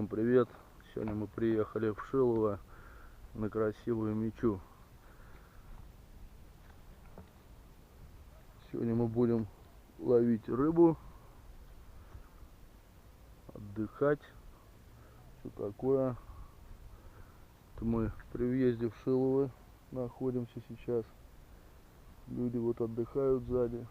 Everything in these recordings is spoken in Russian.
Всем привет! Сегодня мы приехали в Шилово на красивую мечу. Сегодня мы будем ловить рыбу, отдыхать, все такое. Это мы при въезде в Шилово находимся сейчас. Люди вот отдыхают сзади.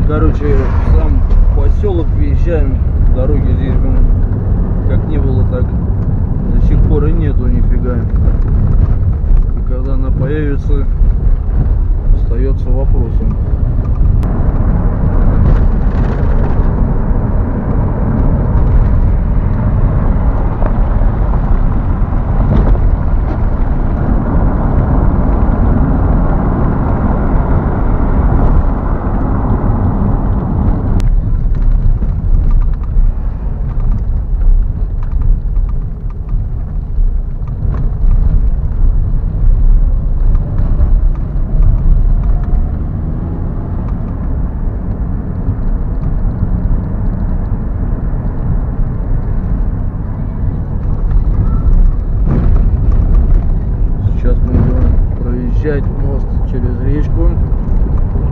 Короче, в сам поселок въезжаем, дороги здесь как не было, так до сих пор и нету нифига. И когда она появится, остается вопросом. Мост через речку,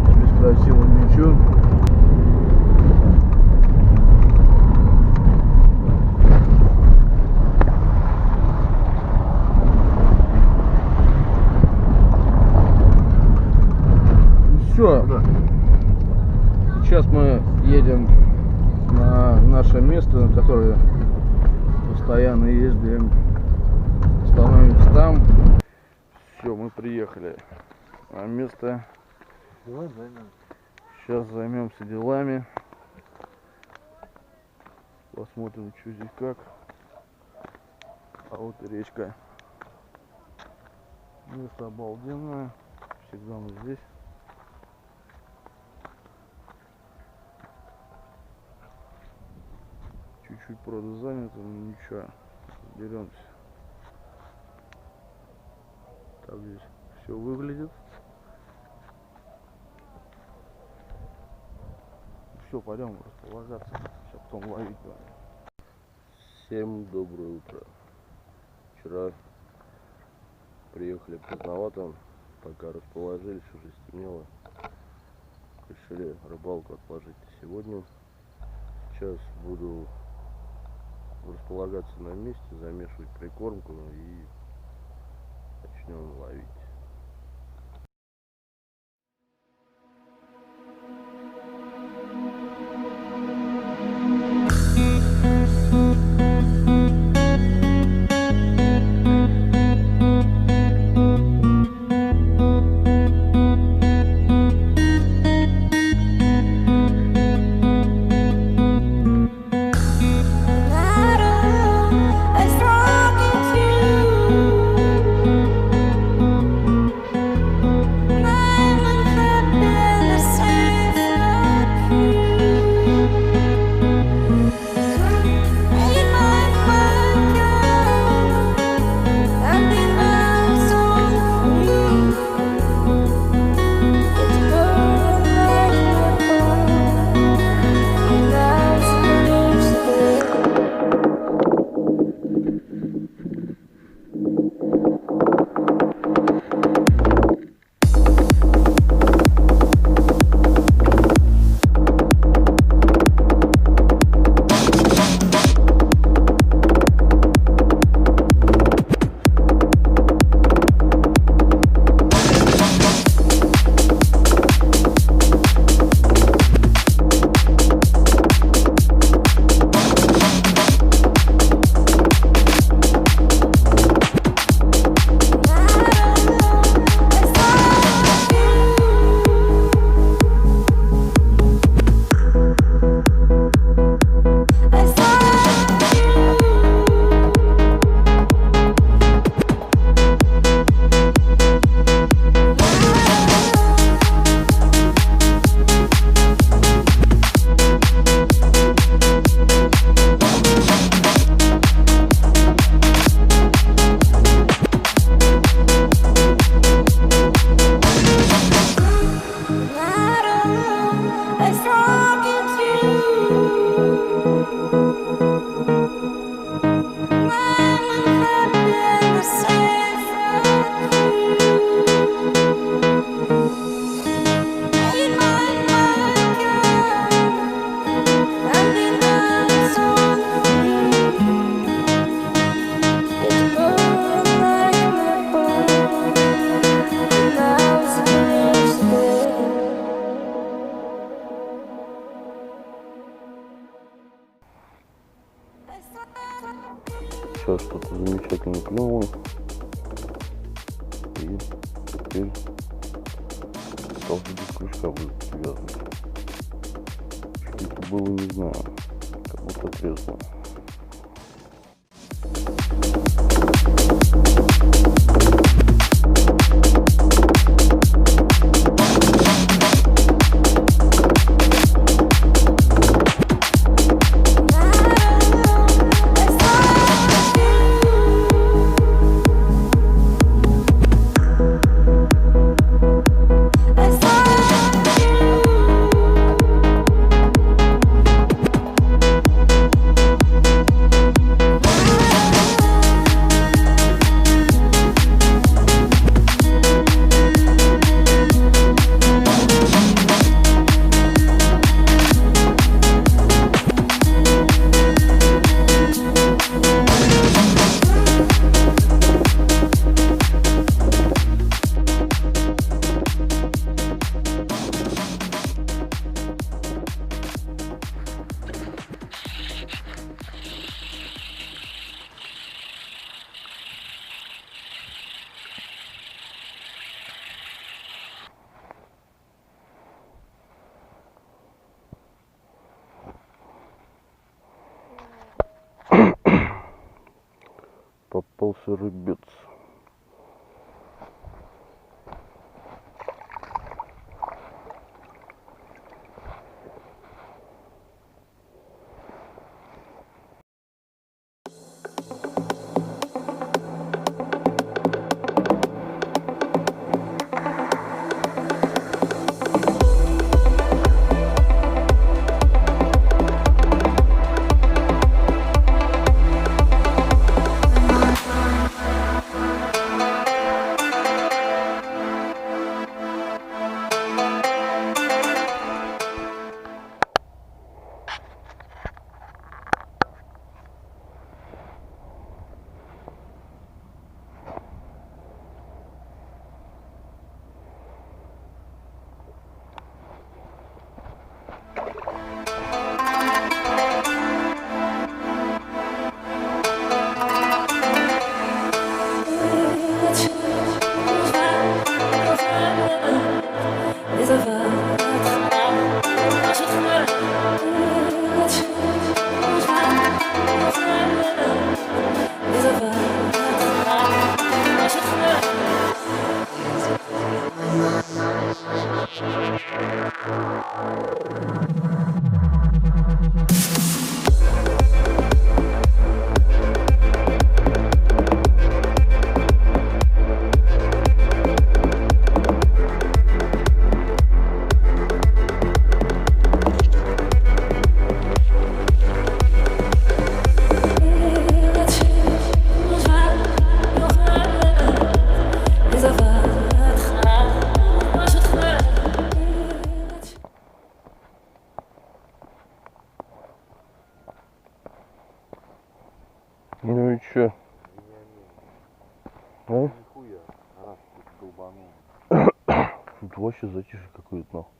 через красивую мечу. Все. Да. Сейчас мы едем на наше место, на которое постоянно ездим. Становимся там. Все, мы приехали на место. Сейчас займемся делами. Посмотрим, что здесь как. А вот и речка. Место обалденное. Всегда мы здесь. Чуть-чуть, правда, занято, но ничего. Беремся. Так здесь все выглядит. Все, пойдем располагаться. Сейчас потом ловить. Всем доброе утро. Вчера приехали поздновато, пока расположились, уже стемнело. Решили рыбалку отложить сегодня. Сейчас буду располагаться на месте, замешивать прикормку и начнем ловить. вон. И теперь должны без крючка будет привязывать. Что это было, не знаю. Как будто отрезано. Попался рыбец. Ну и чё? А? Тут вообще затишье какое-то нахуй.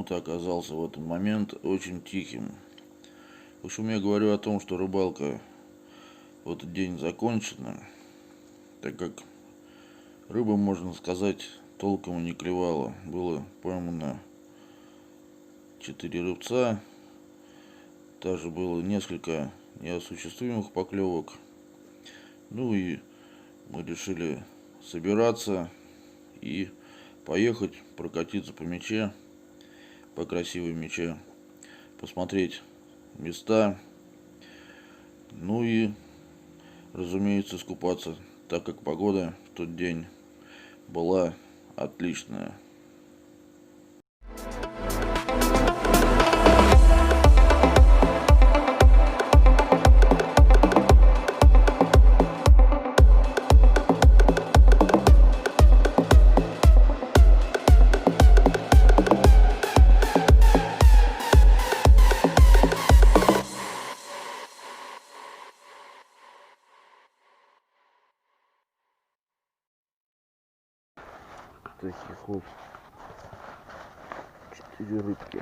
почему-то оказался в этот момент очень тихим. В общем, я говорю о том, что рыбалка в этот день закончена, так как рыба, можно сказать, толком и не клевала. Было поймано 4 рыбца, также было несколько неосуществимых поклевок. Ну и мы решили собираться и поехать прокатиться по мече, по красивой мече, посмотреть места, ну и, разумеется, искупаться, так как погода в тот день была отличная. Таких вот 4 рыбки.